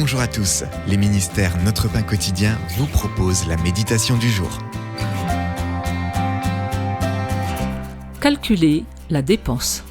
Bonjour à tous, les ministères Notre Pain Quotidien vous proposent la méditation du jour. Calculer la dépense.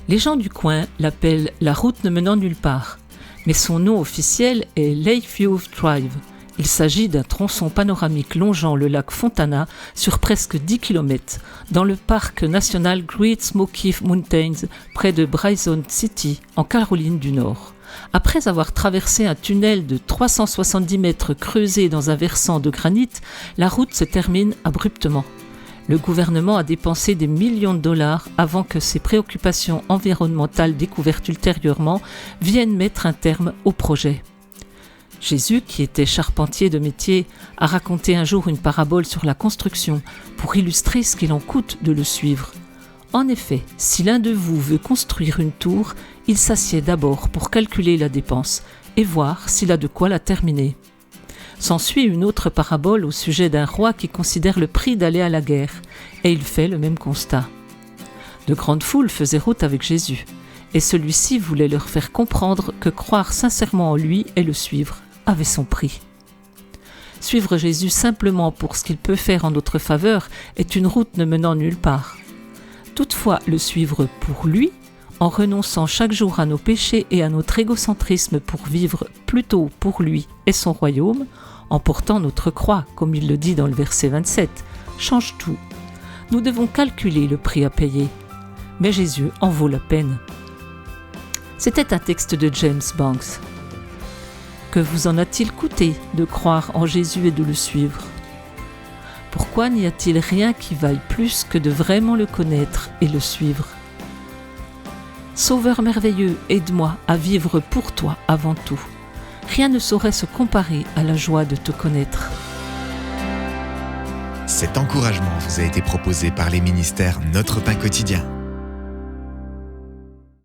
Les gens du coin l'appellent la route ne menant nulle part, mais son nom officiel est Lakeview Drive. Il s'agit d'un tronçon panoramique longeant le lac Fontana sur presque 10 km dans le parc national Great Smoky Mountains près de Bryson City en Caroline du Nord. Après avoir traversé un tunnel de 370 mètres creusé dans un versant de granit, la route se termine abruptement. Le gouvernement a dépensé des millions de dollars avant que ces préoccupations environnementales découvertes ultérieurement viennent mettre un terme au projet. Jésus, qui était charpentier de métier, a raconté un jour une parabole sur la construction pour illustrer ce qu'il en coûte de le suivre. En effet, si l'un de vous veut construire une tour, il s'assied d'abord pour calculer la dépense et voir s'il a de quoi la terminer. S'ensuit une autre parabole au sujet d'un roi qui considère le prix d'aller à la guerre, et il fait le même constat. De grandes foules faisaient route avec Jésus, et celui-ci voulait leur faire comprendre que croire sincèrement en lui et le suivre avait son prix. Suivre Jésus simplement pour ce qu'il peut faire en notre faveur est une route ne menant nulle part. Toutefois, le suivre pour lui, en renonçant chaque jour à nos péchés et à notre égocentrisme pour vivre plutôt pour lui et son royaume, en portant notre croix, comme il le dit dans le verset 27, change tout. Nous devons calculer le prix à payer, mais Jésus en vaut la peine. C'était un texte de James Banks. Que vous en a-t-il coûté de croire en Jésus et de le suivre ? Pourquoi n'y a-t-il rien qui vaille plus que de vraiment le connaître et le suivre ? Sauveur merveilleux, aide-moi à vivre pour toi avant tout. Rien ne saurait se comparer à la joie de te connaître. Cet encouragement vous a été proposé par les ministères Notre Pain Quotidien.